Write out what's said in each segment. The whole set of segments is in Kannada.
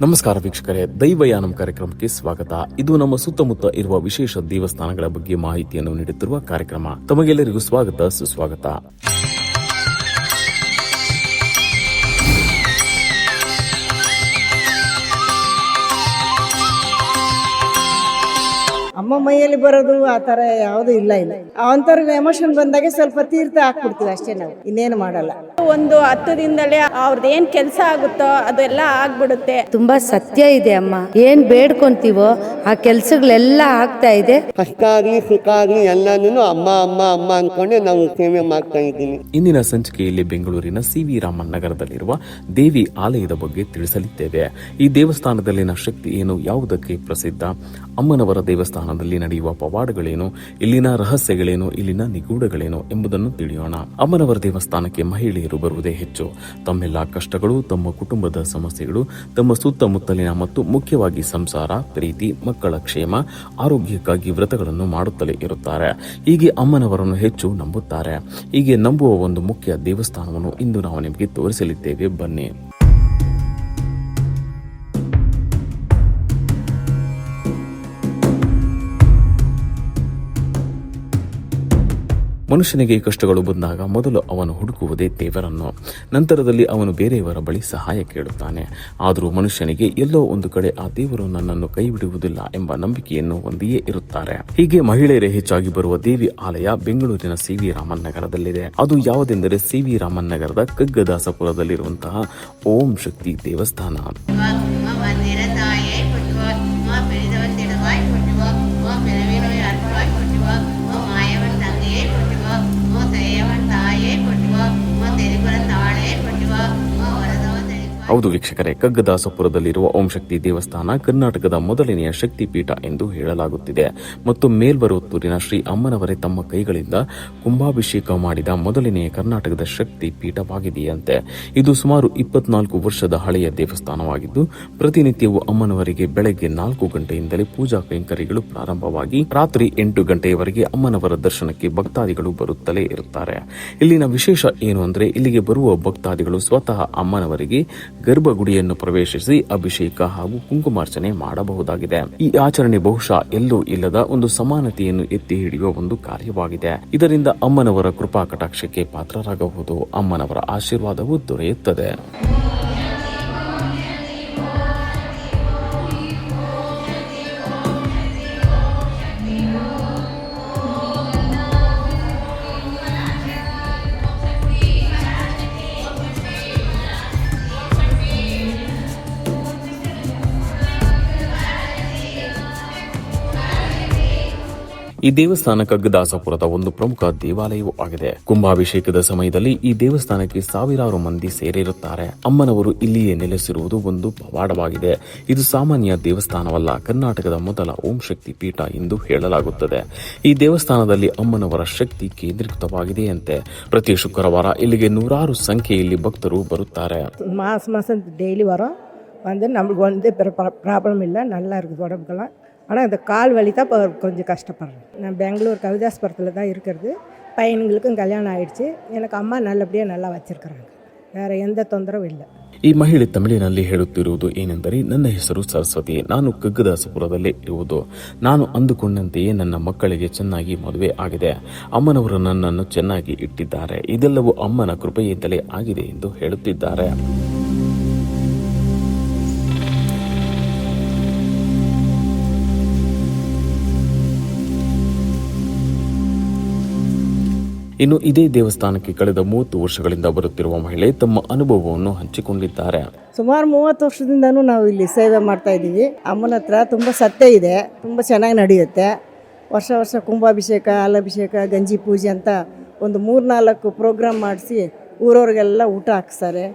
ನಮಸ್ಕಾರ ವೀಕ್ಷಕರೇ, ದೈವಯಾನಂ ಕಾರ್ಯಕ್ರಮಕ್ಕೆ ಸ್ವಾಗತ. ಇದು ನಮ್ಮ ಸುತ್ತಮುತ್ತ ಇರುವ ವಿಶೇಷ ದೇವಸ್ಥಾನಗಳ ಬಗ್ಗೆ ಮಾಹಿತಿಯನ್ನು ನೀಡುತ್ತಿರುವ ಕಾರ್ಯಕ್ರಮ. ತಮಗೆಲ್ಲರಿಗೂ ಸ್ವಾಗತ, ಸುಸ್ವಾಗತ. ಅಮ್ಮ ಮೈಯಲ್ಲಿ ಬರೋದು ಆ ಥರ ಯಾವುದು ಇಲ್ಲ ಅವಂತವ್ರಿಗೆ ಎಮೋಷನ್ ಬಂದಾಗೆ ಸ್ವಲ್ಪ ತೀರ್ಥ ಹಾಕ್ಬಿಡ್ತೀವಿ ಅಷ್ಟೇ, ನಾವು ಇನ್ನೇನು ಮಾಡಲ್ಲ. ಒಂದು 10 ದಿನದಲ್ಲೇ ಅವ್ರದ್ದು ಏನ್ ಕೆಲಸ ಆಗುತ್ತೋ ಅದೆಲ್ಲ ಆಗ್ಬಿಡುತ್ತೆ. ತುಂಬಾ ಸತ್ಯ ಇದೆ ಅಮ್ಮ. ಏನ್ ಬೇಡ್ಕೊಂತೀವೋ ಆ ಕೆಲ್ಸಗಳೆಲ್ಲ ಆಗ್ತಾ ಇದೆ. ಕಷ್ಟ ಆಗ್ಲಿ ಸುಖ ಆಗ್ಲಿ ಎಲ್ಲಾನು ಅಮ್ಮ ಅಮ್ಮ ಅಮ್ಮ ಅನ್ಕೊಂಡೆ ನಾವು ಸೇವೆ ಮಾಡ್ತಾ ಇದ್ದೀನಿ. ಇಂದಿನ ಸಂಚಿಕೆಯಲ್ಲಿ ಬೆಂಗಳೂರಿನ ಸಿ.ವಿ. ರಾಮನ್ ನಗರದಲ್ಲಿರುವ ದೇವಿ ಆಲಯದ ಬಗ್ಗೆ ತಿಳಿಸಲಿದ್ದೇವೆ. ಈ ದೇವಸ್ಥಾನದಲ್ಲಿನ ಶಕ್ತಿ ಏನು, ಯಾವುದಕ್ಕೆ ಪ್ರಸಿದ್ಧ, ಅಮ್ಮನವರ ದೇವಸ್ಥಾನದಲ್ಲಿ ನಡೆಯುವ ಪವಾಡಗಳೇನು, ಇಲ್ಲಿನ ರಹಸ್ಯಗಳೇನು, ಇಲ್ಲಿನ ನಿಗೂಢಗಳೇನು ಎಂಬುದನ್ನು ತಿಳಿಯೋಣ. ಅಮ್ಮನವರ ದೇವಸ್ಥಾನಕ್ಕೆ ಮಹಿಳೆಯರು ಬರುವುದೇ ಹೆಚ್ಚು. ತಮ್ಮೆಲ್ಲ ಕಷ್ಟಗಳು, ತಮ್ಮ ಕುಟುಂಬದ ಸಮಸ್ಯೆಗಳು, ತಮ್ಮ ಸುತ್ತಮುತ್ತಲಿನ ಮತ್ತು ಮುಖ್ಯವಾಗಿ ಸಂಸಾರ, ಪ್ರೀತಿ, ಮಕ್ಕಳ ಕ್ಷೇಮ, ಆರೋಗ್ಯಕ್ಕಾಗಿ ವ್ರತಗಳನ್ನು ಮಾಡುತ್ತಲೇ ಇರುತ್ತಾರೆ. ಹೀಗೆ ಅಮ್ಮನವರನ್ನು ಹೆಚ್ಚು ನಂಬುತ್ತಾರೆ. ಹೀಗೆ ನಂಬುವ ಒಂದು ಮುಖ್ಯ ದೇವಸ್ಥಾನವನ್ನು ಇಂದು ನಾವು ನಿಮಗೆ ತೋರಿಸಲಿದ್ದೇವೆ, ಬನ್ನಿ. ಮನುಷ್ಯನಿಗೆ ಕಷ್ಟಗಳು ಬಂದಾಗ ಮೊದಲು ಅವನು ಹುಡುಕುವುದೇ ದೇವರನ್ನು. ನಂತರದಲ್ಲಿ ಅವನು ಬೇರೆಯವರ ಬಳಿ ಸಹಾಯ ಕೇಳುತ್ತಾನೆ. ಆದರೂ ಮನುಷ್ಯನಿಗೆ ಎಲ್ಲೋ ಒಂದು ಕಡೆ ಆ ದೇವರು ನನ್ನನ್ನು ಕೈ ಬಿಡುವುದಿಲ್ಲ ಎಂಬ ನಂಬಿಕೆಯನ್ನು ಹೊಂದಿಯೇ ಇರುತ್ತಾರೆ. ಹೀಗೆ ಮಹಿಳೆಯರೇ ಹೆಚ್ಚಾಗಿ ಬರುವ ದೇವಿ ಆಲಯ ಬೆಂಗಳೂರಿನ ಸಿ.ವಿ. ರಾಮನ್ ನಗರದಲ್ಲಿದೆ. ಅದು ಯಾವುದೆಂದರೆ ಸಿ.ವಿ. ರಾಮನ್ ನಗರದ ಕಗ್ಗದಾಸಪುರದಲ್ಲಿರುವಂತಹ ಓಂ ಶಕ್ತಿ ದೇವಸ್ಥಾನ. ಹೌದು ವೀಕ್ಷಕರೇ, ಕಗ್ಗದಾಸಪುರದಲ್ಲಿರುವ ಓಂ ಶಕ್ತಿ ದೇವಸ್ಥಾನ ಕರ್ನಾಟಕದ ಮೊದಲನೆಯ ಶಕ್ತಿಪೀಠ ಎಂದು ಹೇಳಲಾಗುತ್ತಿದೆ ಮತ್ತು ಮೇಲ್ಬರುವತ್ತೂರಿನ ಶ್ರೀ ಅಮ್ಮನವರೇ ತಮ್ಮ ಕೈಗಳಿಂದ ಕುಂಭಾಭಿಷೇಕ ಮಾಡಿದ ಮೊದಲನೆಯ ಕರ್ನಾಟಕದ ಶಕ್ತಿ ಪೀಠವಾಗಿದೆಯಂತೆ. ಇದು ಸುಮಾರು 24 ವರ್ಷದ ಹಳೆಯ ದೇವಸ್ಥಾನವಾಗಿದ್ದು, ಪ್ರತಿನಿತ್ಯವೂ ಅಮ್ಮನವರಿಗೆ ಬೆಳಗ್ಗೆ 4 ಗಂಟೆಯಿಂದಲೇ ಪೂಜಾ ಕೈಂಕರ್ಯಗಳು ಪ್ರಾರಂಭವಾಗಿ ರಾತ್ರಿ 8 ಗಂಟೆಯವರೆಗೆ ಅಮ್ಮನವರ ದರ್ಶನಕ್ಕೆ ಭಕ್ತಾದಿಗಳು ಬರುತ್ತಲೇ ಇರುತ್ತಾರೆ. ಇಲ್ಲಿನ ವಿಶೇಷ ಏನು ಅಂದರೆ, ಇಲ್ಲಿಗೆ ಬರುವ ಭಕ್ತಾದಿಗಳು ಸ್ವತಃ ಅಮ್ಮನವರಿಗೆ ಗರ್ಭಗುಡಿಯನ್ನು ಪ್ರವೇಶಿಸಿ ಅಭಿಷೇಕ ಹಾಗೂ ಕುಂಕುಮಾರ್ಚನೆ ಮಾಡಬಹುದಾಗಿದೆ. ಈ ಆಚರಣೆ ಬಹುಶಃ ಎಲ್ಲೂ ಇಲ್ಲದ ಒಂದು ಸಮಾನತೆಯನ್ನು ಎತ್ತಿ ಹಿಡಿಯುವ ಒಂದು ಕಾರ್ಯವಾಗಿದೆ. ಇದರಿಂದ ಅಮ್ಮನವರ ಕೃಪಾ ಕಟಾಕ್ಷಕ್ಕೆ ಪಾತ್ರರಾಗಬಹುದು. ಅಮ್ಮನವರ ಆಶೀರ್ವಾದವೂ ದೊರೆಯುತ್ತದೆ. ಈ ದೇವಸ್ಥಾನ ಕಗ್ಗದಾಸಪುರದ ಒಂದು ಪ್ರಮುಖ ದೇವಾಲಯವೂ ಆಗಿದೆ. ಕುಂಭಾಭಿಷೇಕದ ಸಮಯದಲ್ಲಿ ಈ ದೇವಸ್ಥಾನಕ್ಕೆ ಸಾವಿರಾರು ಮಂದಿ ಸೇರಿರುತ್ತಾರೆ. ಅಮ್ಮನವರು ಇಲ್ಲಿಯೇ ನೆಲೆಸಿರುವುದು ಒಂದು ಪವಾಡವಾಗಿದೆ. ಇದು ಸಾಮಾನ್ಯ ದೇವಸ್ಥಾನವಲ್ಲ, ಕರ್ನಾಟಕದ ಮೊದಲ ಓಂ ಶಕ್ತಿ ಪೀಠ ಎಂದು ಹೇಳಲಾಗುತ್ತದೆ. ಈ ದೇವಸ್ಥಾನದಲ್ಲಿ ಅಮ್ಮನವರ ಶಕ್ತಿ ಕೇಂದ್ರೀಕೃತವಾಗಿದೆಯಂತೆ. ಪ್ರತಿ ಶುಕ್ರವಾರ ಇಲ್ಲಿಗೆ ನೂರಾರು ಸಂಖ್ಯೆಯಲ್ಲಿ ಭಕ್ತರು ಬರುತ್ತಾರೆ. மாதம் டெய்லி வரோம். நம்மளுக்கு ப்ராப்ளம் இல்லை, நல்லா இருக்குது உடம்புக்கெல்லாம். ஆனால் இந்த கால் வலி தான் இப்போ கொஞ்சம் கஷ்டப்படுறேன். நான் பெங்களூர் கவிதாஸ்புரத்தில் தான் இருக்கிறது. பையனுங்களுக்கும் கல்யாணம் ஆயிடுச்சு. எனக்கு அம்மா நல்லபடியாக நல்லா வச்சுருக்குறாங்க. வேறு எந்த தொந்தரவும் இல்லை. ಈ ಮಹಿಳೆ ತಮಿಳಿನಲ್ಲಿ ಹೇಳುತ್ತಿರುವುದು ಏನೆಂದರೆ, ನನ್ನ ಹೆಸರು ಸರಸ್ವತಿ, ನಾನು ಕಗ್ಗದಾಸಪುರದಲ್ಲೇ ಇರುವುದು. ನಾನು ಅಂದುಕೊಂಡಂತೆಯೇ ನನ್ನ ಮಕ್ಕಳಿಗೆ ಚೆನ್ನಾಗಿ ಮದುವೆ ಆಗಿದೆ. ಅಮ್ಮನವರು ನನ್ನನ್ನು ಚೆನ್ನಾಗಿ ಇಟ್ಟಿದ್ದಾರೆ. ಇದೆಲ್ಲವೂ ಅಮ್ಮನ ಕೃಪೆಯಿಂದಲೇ ಆಗಿದೆ ಎಂದು ಹೇಳುತ್ತಿದ್ದಾರೆ. ಇನ್ನು ಇದೇ ದೇವಸ್ಥಾನಕ್ಕೆ ಕಳೆದ 30 ವರ್ಷಗಳಿಂದ ಬರುತ್ತಿರುವ ಮಹಿಳೆ ತಮ್ಮ ಅನುಭವವನ್ನು ಹಂಚಿಕೊಂಡಿದ್ದಾರೆ. ಸುಮಾರು 30 ವರ್ಷದಿಂದನೂ ನಾವು ಇಲ್ಲಿ ಸೇವೆ ಮಾಡ್ತಾ ಇದ್ದೀವಿ. ಅಮ್ಮನ ಹತ್ರ ತುಂಬ ಸತ್ಯ ಇದೆ, ತುಂಬ ಚೆನ್ನಾಗಿ ನಡೆಯುತ್ತೆ. ವರ್ಷ ಕುಂಭಾಭಿಷೇಕ, ಹಾಲಾಭಿಷೇಕ, ಗಂಜಿ ಪೂಜೆ ಅಂತ ಒಂದು 3-4 ಪ್ರೋಗ್ರಾಮ್ ಮಾಡಿಸಿ ಊರವ್ರಿಗೆಲ್ಲ ಊಟ ಹಾಕ್ತಾರೆ.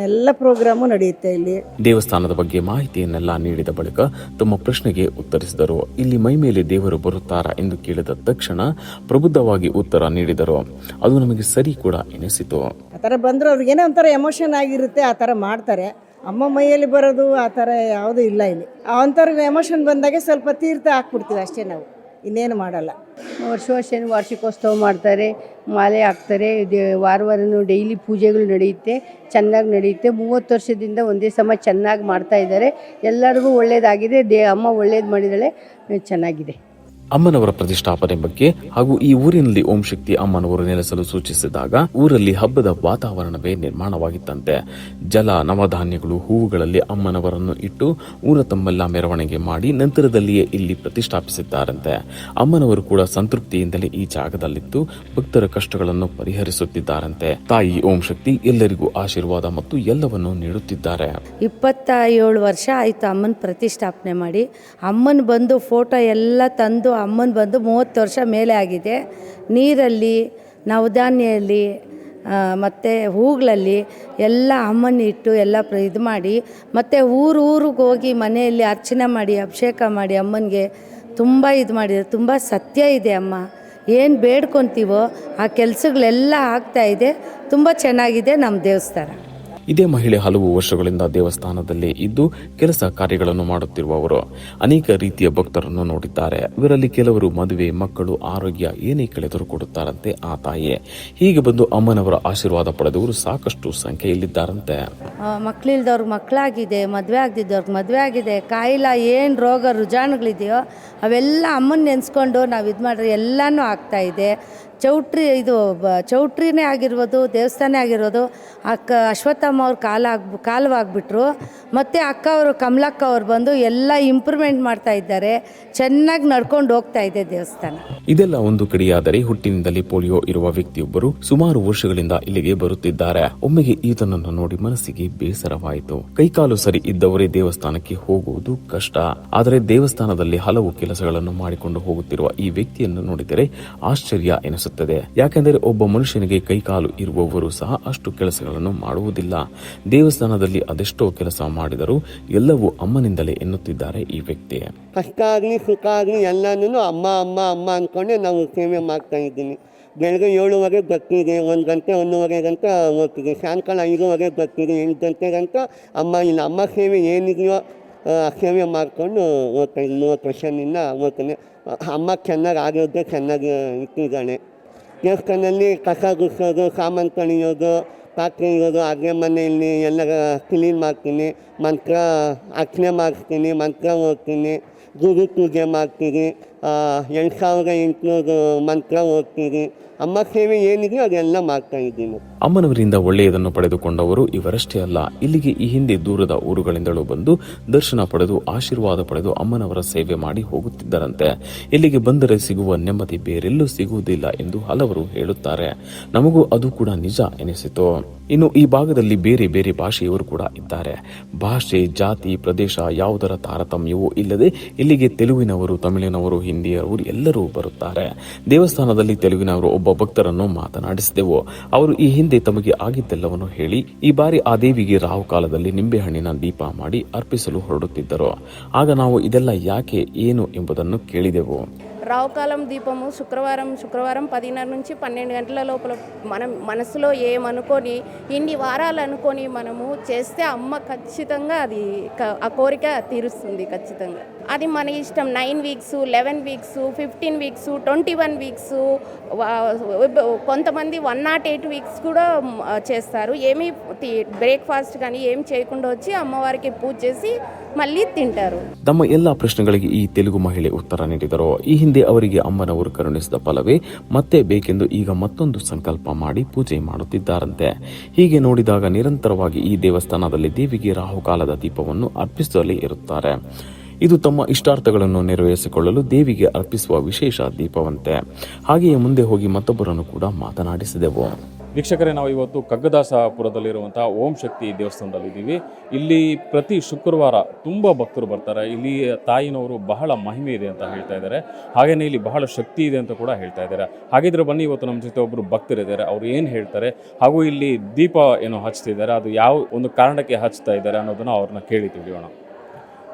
ಎಲ್ಲ ಪ್ರೋಗ್ರಾಮು ನಡೆಯುತ್ತೆ ಇಲ್ಲಿ. ದೇವಸ್ಥಾನದ ಬಗ್ಗೆ ಮಾಹಿತಿಯನ್ನೆಲ್ಲ ನೀಡಿದ ಬಳಿಕ ತಮ್ಮ ಪ್ರಶ್ನೆಗೆ ಉತ್ತರಿಸಿದರು. ಇಲ್ಲಿ ಮೈಮೇಲೆ ದೇವರು ಬರುತ್ತಾರಾ ಎಂದು ಕೇಳಿದ ತಕ್ಷಣ ಪ್ರಬುದ್ಧವಾಗಿ ಉತ್ತರ ನೀಡಿದರು. ಅದು ನಮಗೆ ಸರಿ ಕೂಡ ಎನಿಸಿತು. ಆ ಥರ ಬಂದರೆ ಅವ್ರಿಗೇನೋ ಒಂಥರ ಎಮೋಷನ್ ಆಗಿರುತ್ತೆ, ಆ ಥರ ಮಾಡ್ತಾರೆ. ಅಮ್ಮ ಮೈಯಲ್ಲಿ ಬರೋದು ಆ ಥರ ಯಾವುದೂ ಇಲ್ಲ ಇಲ್ಲಿ. ಅವಂಥವ್ರಿಗೆ ಎಮೋಷನ್ ಬಂದಾಗೆ ಸ್ವಲ್ಪ ತೀರ್ಥ ಹಾಕ್ಬಿಡ್ತೀವಿ ಅಷ್ಟೇ, ನಾವು ಇನ್ನೇನು ಮಾಡಲ್ಲ. ವರ್ಷ ವಾರ್ಷಿಕೋತ್ಸವ ಮಾಡ್ತಾರೆ, ಮಾಲೆ ಹಾಕ್ತಾರೆ, ವಾರನೂ ಡೈಲಿ ಪೂಜೆಗಳು ನಡೆಯುತ್ತೆ, ಚೆನ್ನಾಗಿ ನಡೆಯುತ್ತೆ. 30 ವರ್ಷದಿಂದ ಒಂದೇ ಸಮ ಚೆನ್ನಾಗಿ ಮಾಡ್ತಾ ಇದ್ದಾರೆ. ಎಲ್ಲರಿಗೂ ಒಳ್ಳೆಯದಾಗಿದೆ. ಅಮ್ಮ ಒಳ್ಳೇದು ಮಾಡಿದ್ದಾಳೆ, ಚೆನ್ನಾಗಿದೆ. ಅಮ್ಮನವರ ಪ್ರತಿಷ್ಠಾಪನೆ ಬಗ್ಗೆ ಹಾಗೂ ಈ ಊರಿನಲ್ಲಿ ಓಂ ಶಕ್ತಿ ಅಮ್ಮನವರು ನೆಲೆಸಲು ಸೂಚಿಸಿದಾಗ ಊರಲ್ಲಿ ಹಬ್ಬದ ವಾತಾವರಣವೇ ನಿರ್ಮಾಣವಾಗಿತ್ತಂತೆ. ಜಲ, ನವಧಾನ್ಯಗಳು, ಹೂವುಗಳಲ್ಲಿ ಅಮ್ಮನವರನ್ನು ಇಟ್ಟು ಊರ ತಮ್ಮೆಲ್ಲ ಮೆರವಣಿಗೆ ಮಾಡಿ ನಂತರದಲ್ಲಿಯೇ ಇಲ್ಲಿ ಪ್ರತಿಷ್ಠಾಪಿಸಿದ್ದಾರಂತೆ. ಅಮ್ಮನವರು ಕೂಡ ಸಂತೃಪ್ತಿಯಿಂದಲೇ ಈ ಜಾಗದಲ್ಲಿದ್ದು ಭಕ್ತರ ಕಷ್ಟಗಳನ್ನು ಪರಿಹರಿಸುತ್ತಿದ್ದಾರಂತೆ. ತಾಯಿ ಓಂ ಶಕ್ತಿ ಎಲ್ಲರಿಗೂ ಆಶೀರ್ವಾದ ಮತ್ತು ಎಲ್ಲವನ್ನೂ ನೀಡುತ್ತಿದ್ದಾರೆ. 27 ವರ್ಷ ಆಯಿತು ಅಮ್ಮನ ಪ್ರತಿಷ್ಠಾಪನೆ ಮಾಡಿ. ಅಮ್ಮನ ಬಂದು ಫೋಟೋ ಎಲ್ಲ ತಂದು ಅಮ್ಮನ ಬಂದು 30 ವರ್ಷ ಮೇಲೆ ಆಗಿದೆ. ನೀರಲ್ಲಿ, ನವಧಾನ್ಯಲ್ಲಿ ಮತ್ತು ಹೂಗಳಲ್ಲಿ ಎಲ್ಲ ಅಮ್ಮನ ಇಟ್ಟು ಎಲ್ಲ ಇದು ಮಾಡಿ, ಮತ್ತು ಊರಿಗೆ ಹೋಗಿ ಮನೆಯಲ್ಲಿ ಅರ್ಚನೆ ಮಾಡಿ ಅಭಿಷೇಕ ಮಾಡಿ ಅಮ್ಮನಿಗೆ ತುಂಬ ಇದು ಮಾಡಿದ್ದಾರೆ. ತುಂಬ ಸತ್ಯ ಇದೆ ಅಮ್ಮ. ಏನು ಬೇಡ್ಕೊತೀವೋ ಆ ಕೆಲಸಗಳೆಲ್ಲ ಆಗ್ತಾಯಿದೆ. ತುಂಬ ಚೆನ್ನಾಗಿದೆ ನಮ್ಮ ದೇವಸ್ಥಾನ. ಇದೇ ಮಹಿಳೆ ಹಲವು ವರ್ಷಗಳಿಂದ ದೇವಸ್ಥಾನದಲ್ಲೇ ಇದ್ದು ಕೆಲಸ ಕಾರ್ಯಗಳನ್ನು ಮಾಡುತ್ತಿರುವವರು. ಅನೇಕ ರೀತಿಯ ಭಕ್ತರನ್ನು ನೋಡಿದ್ದಾರೆ. ಇವರಲ್ಲಿ ಕೆಲವರು ಮದುವೆ, ಮಕ್ಕಳು, ಆರೋಗ್ಯ ಏನೇ ಕೇಳಿದರೂ ಕೊಡುತ್ತಾರಂತೆ ಆ ತಾಯಿಯೇ. ಹೀಗೆ ಬಂದು ಅಮ್ಮನವರ ಆಶೀರ್ವಾದ ಪಡೆದವರು ಸಾಕಷ್ಟು ಸಂಖ್ಯೆಯಲ್ಲಿದ್ದಾರಂತೆ. ಮಕ್ಕಳಿಲ್ದವ್ರಿಗೆ ಮಕ್ಕಳಾಗಿದೆ, ಮದುವೆ ಆಗದಿದ್ದವ್ರಿಗೆ ಮದುವೆ ಆಗಿದೆ, ಕಾಯಿಲೆ ಏನು ರೋಗ ರುಜಾನುಗಳಿದೆಯೋ ಅವೆಲ್ಲ ಅಮ್ಮನ ನೆನೆಸ್ಕೊಂಡು ನಾವು ಇದು ಮಾಡ್ರೆ ಎಲ್ಲನೂ ಆಗ್ತಾಯಿದೆ. ಚೌಟ್ರಿನೇ ಆಗಿರ್ಬೋದು, ದೇವಸ್ಥಾನ ಆಗಿರೋದು. ಅಶ್ವತ್ಥಮ್ಮ ಅವ್ರು ಕಾಲವಾಗ್ಬಿಟ್ರು. ಮತ್ತು ಅಕ್ಕ ಅವರು ಕಮಲಕ್ಕ ಅವ್ರು ಬಂದು ಎಲ್ಲ ಇಂಪ್ರೂವ್ಮೆಂಟ್ ಮಾಡ್ತಾ ಇದ್ದಾರೆ. ಚೆನ್ನಾಗಿ ನಡ್ಕೊಂಡು ಹೋಗ್ತಾ ಇದೆ ದೇವಸ್ಥಾನ. ಇದೆಲ್ಲ ಒಂದು ಕಡೆಯಾದರೆ ಹುಟ್ಟಿನಿಂದಲೇ ಪೋಲಿಯೋ ಇರುವ ವ್ಯಕ್ತಿಯೊಬ್ಬರು ಸುಮಾರು ವರ್ಷಗಳಿಂದ ಇಲ್ಲಿಗೆ ಬರುತ್ತಿದ್ದಾರೆ. ಒಮ್ಮೆಗೆ ಈತನನ್ನು ನೋಡಿ ಮನಸ್ಸಿಗೆ ಬೇಸರವಾಯಿತು. ಕೈಕಾಲು ಸರಿ ಇದ್ದವರೇ ದೇವಸ್ಥಾನಕ್ಕೆ ಹೋಗುವುದು ಕಷ್ಟ. ಆದರೆ ದೇವಸ್ಥಾನದಲ್ಲಿ ಹಲವು ಕೆಲಸಗಳನ್ನು ಮಾಡಿಕೊಂಡು ಹೋಗುತ್ತಿರುವ ಈ ವ್ಯಕ್ತಿಯನ್ನು ನೋಡಿದರೆ ಆಶ್ಚರ್ಯ ಎನಿಸುತ್ತದೆ. ಯಾಕೆಂದರೆ ಒಬ್ಬ ಮನುಷ್ಯನಿಗೆ ಕೈಕಾಲು ಇರುವವರು ಸಹ ಅಷ್ಟು ಕೆಲಸಗಳನ್ನು ಮಾಡುವುದಿಲ್ಲ. ದೇವಸ್ಥಾನದಲ್ಲಿ ಅದೆಷ್ಟೋ ಕೆಲಸ ಮಾಡಿದರೂ ಎಲ್ಲವೂ ಅಮ್ಮನಿಂದಲೇ ಎನ್ನುತ್ತಿದ್ದಾರೆ ಈ ವ್ಯಕ್ತಿ. ಕಷ್ಟ ಆಗಲಿ ಸುಖ ಆಗಲಿ ಎಲ್ಲನೂ ಅಮ್ಮ ಅಮ್ಮ ಅಮ್ಮ ಅಂದ್ಕೊಂಡೆ ನಾವು ಸೇವೆ ಮಾಡ್ತಾ ಇದ್ದೀನಿ. ಬೆಳಗ್ಗೆ 7 ಬರ್ತೀವಿ, 1 ಗಂಟೆ 1:30 ಗಂಟೆ ಹೋಗ್ತೀವಿ. ಸಾಯಂಕಾಲ 5:30 ಬರ್ತೀವಿ, 8 ಗಂಟೆಗಂತ ಅಮ್ಮ ಸೇವೆ ಏನಿದೆಯೋ ಸೇವೆ ಮಾಡಿಕೊಂಡು ಹೋಗ್ತಾಯಿದ್ದೀನಿ. 30 ವರ್ಷದಿಂದ ಹೋಗ್ತಾನೆ. ಅಮ್ಮ ಚೆನ್ನಾಗಿ ಆರೋಗ್ಯ ಚೆನ್ನಾಗಿ ಇಟ್ಟಿದ್ದಾಳೆ. ದೇವಸ್ಥಾನದಲ್ಲಿ ಕಸ ಗುಡಿಸೋದು, ಸಾಮಾನು ತೊಳೆಯೋದು, ಪಾತ್ರೆ ಇರೋದು, ಅಡುಗೆ ಮನೆಯಲ್ಲಿ ಎಲ್ಲ ಕ್ಲೀನ್ ಮಾಡ್ತೀನಿ. ಮಂತ್ರ ಅರ್ಚನೆ ಮಾಡಿಸ್ತೀನಿ, ಮಂತ್ರ ಓದ್ತೀನಿ, ಗುರು ಪೂಜೆ ಮಾಡ್ತೀವಿ. 2800 ಮಂತ್ರ ಓದ್ತೀವಿ. ಅಮ್ಮ ಸೇವೆ ಏನಿದೆಯೋ ಅದೆಲ್ಲ ಮಾಡ್ತಾ ಇದ್ದೀನಿ. ಅಮ್ಮನವರಿಂದ ಒಳ್ಳೆಯದನ್ನು ಪಡೆದುಕೊಂಡವರು ಇವರಷ್ಟೇ ಅಲ್ಲ, ಇಲ್ಲಿಗೆ ಈ ಹಿಂದೆ ದೂರದ ಊರುಗಳಿಂದಲೂ ಬಂದು ದರ್ಶನ ಪಡೆದು ಆಶೀರ್ವಾದ ಪಡೆದು ಅಮ್ಮನವರ ಸೇವೆ ಮಾಡಿ ಹೋಗುತ್ತಿದ್ದರಂತೆ. ಇಲ್ಲಿಗೆ ಬಂದರೆ ಸಿಗುವ ನೆಮ್ಮದಿ ಬೇರೆಲ್ಲೂ ಸಿಗುವುದಿಲ್ಲ ಎಂದು ಹಲವರು ಹೇಳುತ್ತಾರೆ. ನಮಗೂ ಅದು ಕೂಡ ನಿಜ ಎನಿಸಿತು. ಇನ್ನು ಈ ಭಾಗದಲ್ಲಿ ಬೇರೆ ಬೇರೆ ಭಾಷೆಯವರು ಕೂಡ ಇದ್ದಾರೆ. ಭಾಷೆ, ಜಾತಿ, ಪ್ರದೇಶ ಯಾವುದರ ತಾರತಮ್ಯವೂ ಇಲ್ಲದೆ ಇಲ್ಲಿಗೆ ತೆಲುಗಿನವರು, ತಮಿಳಿನವರು, ಹಿಂದಿಯವರು ಎಲ್ಲರೂ ಬರುತ್ತಾರೆ. ದೇವಸ್ಥಾನದಲ್ಲಿ ತೆಲುಗಿನವರು ಒಬ್ಬ ಭಕ್ತರನ್ನು ಮಾತನಾಡಿಸಿದೆವು. ಅವರು ಈ ಹಿಂದೆ ತಮಗೆ ಆಗಿದ್ದೆಲ್ಲವನ್ನು ಹೇಳಿ ಈ ಬಾರಿ ಆ ದೇವಿಗೆ ರಾಹುಕಾಲದಲ್ಲಿ ನಿಂಬೆಹಣ್ಣಿನ ದೀಪ ಮಾಡಿ ಅರ್ಪಿಸಲು ಹೊರಡುತ್ತಿದ್ದರು. ಆಗ ನಾವು ಇದೆಲ್ಲ ಯಾಕೆ, ಏನು ಎಂಬುದನ್ನು ಕೇಳಿದೆವು. రావుకాలం దీపము శుక్రవారం 10:30 నుంచి 12 గంటల లోపల మనం మనసులో ఏమనుకొని ఇన్ని వారాలు అనుకొని మనము చేస్తే అమ్మ ఖచ్చితంగా అది ఆ కోరిక తీరుస్తుంది. ఖచ్చితంగా అది మన ఇష్టం. 9 వీక్స్, 11 వీక్స్, 15 వీక్స్, 21 వీక్స్, కొంతమంది 108 వీక్స్ కూడా చేస్తారు. ఏమీ బ్రేక్ఫాస్ట్ కానీ ఏం చేయకుండా వచ్చి అమ్మవారికి పూజ చేసి మళ్ళీ తింటారు. ತಮ್ಮ ಎಲ್ಲಾ ಪ್ರಶ್ನೆಗಳಿಗೆ ಈ ತೆಲುಗು ಮಹಿಳೆ ಉತ್ತರ ನೀಡಿದರು. ಈ ಹಿಂದೆ ಅವರಿಗೆ ಅಮ್ಮನವರು ಕರುಣಿಸಿದ ಫಲವೇ ಮತ್ತೆ ಬೇಕೆಂದು ಈಗ ಮತ್ತೊಂದು ಸಂಕಲ್ಪ ಮಾಡಿ ಪೂಜೆ ಮಾಡುತ್ತಿದ್ದಾರಂತೆ. ಹೀಗೆ ನೋಡಿದಾಗ ನಿರಂತರವಾಗಿ ಈ ದೇವಸ್ಥಾನದಲ್ಲಿ ದೇವಿಗೆ ರಾಹುಕಾಲದ ದೀಪವನ್ನು ಅರ್ಪಿಸುತ್ತಲೇ ಇರುತ್ತಾರೆ. ಇದು ತಮ್ಮ ಇಷ್ಟಾರ್ಥಗಳನ್ನು ನೆರವೇರಿಸಿಕೊಳ್ಳಲು ದೇವಿಗೆ ಅರ್ಪಿಸುವ ವಿಶೇಷ ದೀಪವಂತೆ. ಹಾಗೆಯೇ ಮುಂದೆ ಹೋಗಿ ಮತ್ತೊಬ್ಬರನ್ನು ಕೂಡ ಮಾತನಾಡಿಸಿದೆವು. ವೀಕ್ಷಕರೇ, ನಾವು ಇವತ್ತು ಕಗ್ಗದಾಸಪುರದಲ್ಲಿರುವಂತಹ ಓಂ ಶಕ್ತಿ ದೇವಸ್ಥಾನದಲ್ಲಿದ್ದೀವಿ. ಇಲ್ಲಿ ಪ್ರತಿ ಶುಕ್ರವಾರ ತುಂಬ ಭಕ್ತರು ಬರ್ತಾರೆ. ಇಲ್ಲಿ ತಾಯಿನವರು ಬಹಳ ಮಹಿಮೆ ಇದೆ ಅಂತ ಹೇಳ್ತಾ ಇದ್ದಾರೆ. ಹಾಗೆಯೇ ಇಲ್ಲಿ ಬಹಳ ಶಕ್ತಿ ಇದೆ ಅಂತ ಕೂಡ ಹೇಳ್ತಾ ಇದ್ದಾರೆ. ಹಾಗಿದ್ರೆ ಬನ್ನಿ, ಇವತ್ತು ನಮ್ಮ ಜೊತೆ ಒಬ್ಬರು ಭಕ್ತರಿದ್ದಾರೆ. ಅವರು ಏನು ಹೇಳ್ತಾರೆ ಹಾಗೂ ಇಲ್ಲಿ ದೀಪ ಏನು ಹಚ್ತಿದ್ದಾರೆ, ಅದು ಯಾವ ಒಂದು ಕಾರಣಕ್ಕೆ ಹಚ್ತಾ ಇದ್ದಾರೆ ಅನ್ನೋದನ್ನು ಅವ್ರನ್ನ ಕೇಳಿ ತಿಳಿಯೋಣ.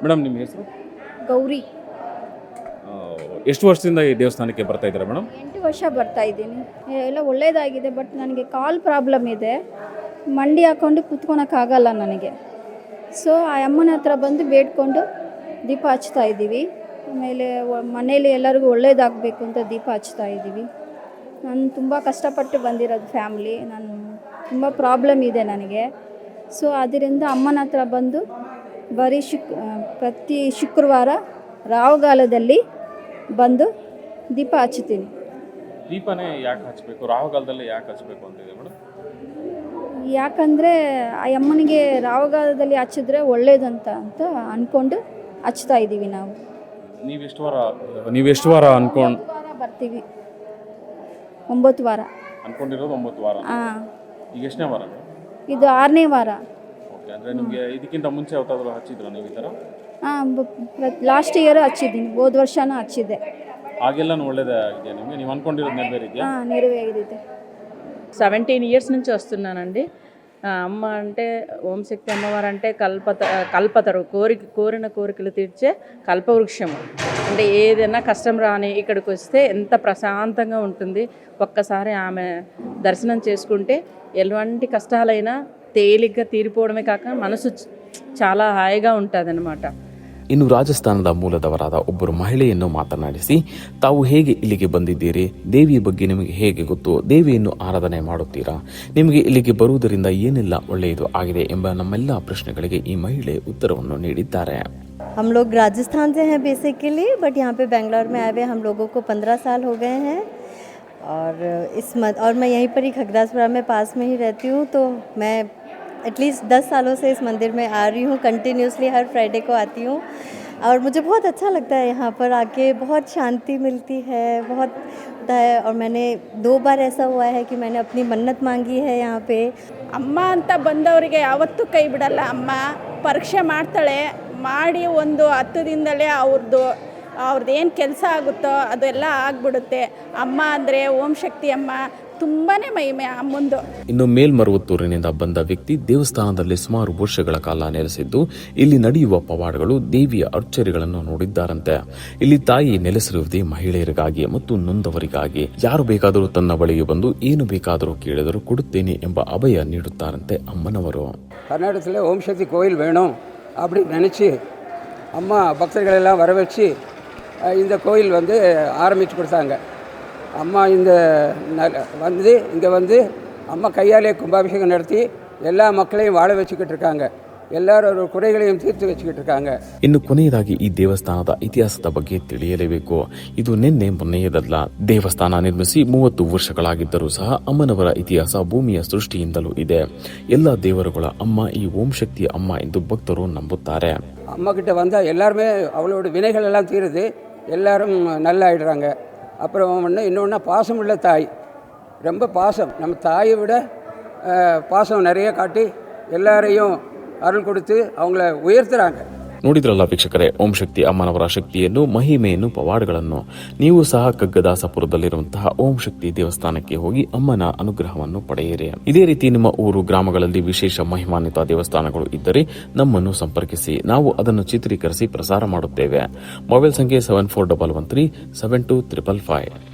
ಮೇಡಮ್, ನಿಮ್ಮ ಹೆಸರು? ಗೌರಿ. ಎಷ್ಟು ವರ್ಷದಿಂದ ಈ ದೇವಸ್ಥಾನಕ್ಕೆ ಬರ್ತಾ ಇದ್ದಾರೆ ಮೇಡಮ್? 8 ವರ್ಷ ಬರ್ತಾ ಇದ್ದೀನಿ. ಎಲ್ಲ ಒಳ್ಳೆಯದಾಗಿದೆ. ಬಟ್ ನನಗೆ ಕಾಲು ಪ್ರಾಬ್ಲಮ್ ಇದೆ. ಮಂಡಿ ಹಾಕ್ಕೊಂಡು ಕೂತ್ಕೊಳಕ್ಕಾಗಲ್ಲ ನನಗೆ. ಸೊ ಆ ಅಮ್ಮನ ಹತ್ರ ಬಂದು ಬೇಡ್ಕೊಂಡು ದೀಪ ಹಚ್ತಾ ಇದ್ದೀವಿ. ಆಮೇಲೆ ಮನೇಲಿ ಎಲ್ಲರಿಗೂ ಒಳ್ಳೇದಾಗಬೇಕು ಅಂತ ದೀಪ ಹಚ್ತಾ ಇದ್ದೀವಿ. ನಾನು ತುಂಬ ಕಷ್ಟಪಟ್ಟು ಬಂದಿರೋದು ಫ್ಯಾಮ್ಲಿ, ನಾನು ತುಂಬ ಪ್ರಾಬ್ಲಮ್ ಇದೆ ನನಗೆ. ಸೊ ಅದರಿಂದ ಅಮ್ಮನ ಹತ್ರ ಬಂದು ಬರೀ ಪ್ರತಿ ಶುಕ್ರವಾರ ರಾಹುಗಾಲದಲ್ಲಿ ಬಂದು ದೀಪ ಹಚ್ತೀನಿ. ದೀಪನೇ ಯಾಕೆ ಹಚ್ಚಬೇಕು, ರಾಹುಗಾಲದಲ್ಲಿ ಯಾಕೆ ಹಚ್ಚಬೇಕು ಅಂತಿದೆ ಮೇಡಮ್? ಯಾಕಂದರೆ ಆ ಅಮ್ಮನಿಗೆ ರಾಹುಗಾಲದಲ್ಲಿ ಹಚ್ಚಿದ್ರೆ ಒಳ್ಳೇದಂತ ಅಂದ್ಕೊಂಡು ಹಚ್ತಾ ಇದ್ದೀವಿ ನಾವು. ನೀವೆಷ್ಟು ವಾರ ಅನ್ಕೊಂಡು 9 ವಾರ ಬರ್ತೀವಿ. 9 ವಾರ ಅನ್ಕೊಂಡಿರೋದು? 9 ವಾರ. ಹಾಂ, ಈಗ ಎಷ್ಟನೇ ವಾರ? ಇದು 6ನೇ ವಾರ. ಓಕೆ, ಅಂದರೆ ನಿಮಗೆ ಇದಕ್ಕಿಂತ ಮುಂಚೆ ಯಾವತ್ತಾದರೂ ಹಚ್ಚಿದ್ರಾ ನೀವು ಈ ಥರ? ಹಾಂ, ಲಾಸ್ಟ್ ಇಯರ್ ಹಚ್ಚಿದ್ದೀನಿ, ಹೋದ ವರ್ಷನೂ ಹಚ್ಚಿದ್ದೆ. ಆಗೆಲ್ಲನೂ ಒಳ್ಳೇದೇ ಆಗಿದೆ ನಿಮಗೆ? ನೀವು ಅನ್ಕೊಂಡಿರೋದು ನೆರವೇರಿದೆಯಾ? ಹಾಂ, ನೆರವೇರಿದೆ. 17 ఇయర్స్ నుంచి వస్తున్నానండి. అమ్మ అంటే ఓం శక్తి అమ్మవారు అంటే కల్పతరు కోరిన కోరికలు తీర్చే కల్పవృక్షము. అంటే ఏదైనా కష్టం రాని ఇక్కడికి వస్తే ఎంత ప్రశాంతంగా ఉంటుంది. ఒక్కసారి ఆమె దర్శనం చేసుకుంటే ఎలాంటి కష్టాలైనా తేలిగ్గా తీరిపోవడమే కాక మనసు చాలా హాయిగా ఉంటుంది అన్నమాట. ಇನ್ನು ರಾಜಸ್ಥಾನದ ಮೂಲದವರಾದ ಒಬ್ಬರು ಮಹಿಳೆಯನ್ನು ಮಾತನಾಡಿಸಿ, ತಾವು ಹೇಗೆ ಇಲ್ಲಿಗೆ ಬಂದಿದ್ದೀರಿ, ದೇವಿಯ ಬಗ್ಗೆ ನಿಮಗೆ ಹೇಗೆ ಗೊತ್ತು, ದೇವಿಯನ್ನು ಆರಾಧನೆ ಮಾಡುತ್ತೀರಾ, ನಿಮಗೆ ಇಲ್ಲಿಗೆ ಬರುವುದರಿಂದ ಏನೆಲ್ಲ ಒಳ್ಳೆಯದು ಆಗಿದೆ ಎಂಬ ನಮ್ಮೆಲ್ಲ ಪ್ರಶ್ನೆಗಳಿಗೆ ಈ ಮಹಿಳೆ ಉತ್ತರವನ್ನು ನೀಡಿದ್ದಾರೆ. हम लोग राजस्थान से हैं बेसिकली, बट यहाँ पे बेंगलोर में आए हुए हम लोगों को 15 साल हो गए हैं. और मैं यहीं पर ही खगदासपुरा में पास में ही रहती हूँ. तो मैं एटलीस्ट 10 सालों से इस मंदिर में आ रही हूँ, कंटिन्यूसली हर फ्राइडे को आती हूँ. और मुझे बहुत अच्छा लगता है यहाँ पर आके, बहुत शांति मिलती है, बहुत होता है. और मैंने 2 बार ऐसा हुआ है कि मैंने अपनी मन्नत मांगी है यहाँ पे. ಅಮ್ಮ ಅಂತ ಬಂದವರಿಗೆ ಯಾವತ್ತೂ ಕೈ ಬಿಡಲ್ಲ. ಅಮ್ಮ ಪರೀಕ್ಷೆ ಮಾಡ್ತಾಳೆ, ಮಾಡಿ ಒಂದು 10 ದಿನದಲ್ಲೇ ಅವ್ರದ್ದು ಏನು ಕೆಲಸ ಆಗುತ್ತೋ ಅದೆಲ್ಲ ಆಗಿಬಿಡುತ್ತೆ. ಅಮ್ಮ ಅಂದರೆ ಓಂ ಶಕ್ತಿ ಅಮ್ಮ, ತುಂಬಾ ಮಹಿಮೆ ಅಮ್ಮಂದು. ಇನ್ನು ಮೇಲ್ಮರುವತ್ತೂರಿನಿಂದ ಬಂದ ವ್ಯಕ್ತಿ ದೇವಸ್ಥಾನದಲ್ಲಿ ಸುಮಾರು ವರ್ಷಗಳ ಕಾಲ ನೆಲೆಸಿದ್ದು, ಇಲ್ಲಿ ನಡೆಯುವ ಪವಾಡಗಳು, ದೇವಿಯ ಅರ್ಚರಿಗಳನ್ನು ನೋಡಿದ್ದಾರಂತೆ. ಇಲ್ಲಿ ತಾಯಿ ನೆಲೆಸಿರುವುದೇ ಮಹಿಳೆಯರಿಗಾಗಿ ಮತ್ತು ನೊಂದವರಿಗಾಗಿ. ಯಾರು ಬೇಕಾದರೂ ತನ್ನ ಬಳಿಗೆ ಬಂದು ಏನು ಬೇಕಾದರೂ ಕೇಳಿದರೂ ಕೊಡುತ್ತೇನೆ ಎಂಬ ಅಭಯ ನೀಡುತ್ತಾರಂತೆ ಅಮ್ಮನವರು. கர்நாடகத்தில் ஓம் சக்தி கோயில் வேணும் அப்படி நினச்சி அம்மா பக்தர்களெல்லாம் வர வச்சு இந்த கோயில் ஆரம்பித்து கொடுத்தாங்க. அம்மா இங்கே வந்து அம்மா கையாலே கும்பாபிஷேகம் நடத்தி எல்லா மக்களையும் வாழ வச்சுக்கிட்டு இருக்காங்க. ಎಲ್ಲರ ಕುறைகளையும் ತೀರ್ತು ವச்சுக்கிட்டு இருக்காங்க. ಇನ್ನು ಕೊನೆಯದಾಗಿ ಈ ದೇವಸ್ಥಾನದ ಇತಿಹಾಸದ ಬಗ್ಗೆ ತಿಳಿಯಲೇಬೇಕು. ಇದು ನಿನ್ನೆ ಮೊನ್ನೆಯದಲ್ಲ. ದೇವಸ್ಥಾನ ನಿರ್ಮಿಸಿ 30 ವರ್ಷಗಳಾಗಿದ್ದರೂ ಸಹ ಅಮ್ಮನವರ ಇತಿಹಾಸ ಭೂಮಿಯ ಸೃಷ್ಟಿಯಿಂದಲೂ ಇದೆ. ಎಲ್ಲ ದೇವರುಗಳ ಅಮ್ಮ ಈ ಓಂ ಶಕ್ತಿಯ ಅಮ್ಮ ಎಂದು ಭಕ್ತರು ನಂಬುತ್ತಾರೆ. ಅಮ್ಮ கிட்ட வந்தா எல்லாருமே அவளோட வினைகள் எல்லாம் தீருது, எல்லாரும் நல்லா ஆயிடுறாங்க. அப்புறம் இன்னொன்று பாசமுள்ள தாய், ரொம்ப பாசம். நம்ம தாயை விட பாசம் நிறைய காட்டி எல்லாரையும் ಅರುಳು ಕೊಡುತ್ತೆ, ಅವங்கள ಉಯರ್ತಾರಾಂಗ. ನೋಡಿದ್ರಲ್ಲ ವೀಕ್ಷಕರೇ, ಓಂ ಶಕ್ತಿ ಅಮ್ಮನವರ ಶಕ್ತಿಯನ್ನು, ಮಹಿಮೆಯನ್ನು, ಪವಾಡಗಳನ್ನು. ನೀವು ಸಹ ಕಗ್ಗದಾಸಪುರದಲ್ಲಿರುವಂತಹ ಓಂ ಶಕ್ತಿ ದೇವಸ್ಥಾನಕ್ಕೆ ಹೋಗಿ ಅಮ್ಮನ ಅನುಗ್ರಹವನ್ನು ಪಡೆಯಿರಿ. ಇದೇ ರೀತಿ ನಿಮ್ಮ ಊರು ಗ್ರಾಮಗಳಲ್ಲಿ ವಿಶೇಷ ಮಹಿಮಾನ್ವಿತ ದೇವಸ್ಥಾನಗಳು ಇದ್ದರೆ ನಮ್ಮನ್ನು ಸಂಪರ್ಕಿಸಿ, ನಾವು ಅದನ್ನು ಚಿತ್ರೀಕರಿಸಿ ಪ್ರಸಾರ ಮಾಡುತ್ತೇವೆ. ಮೊಬೈಲ್ ಸಂಖ್ಯೆ 7413 7255.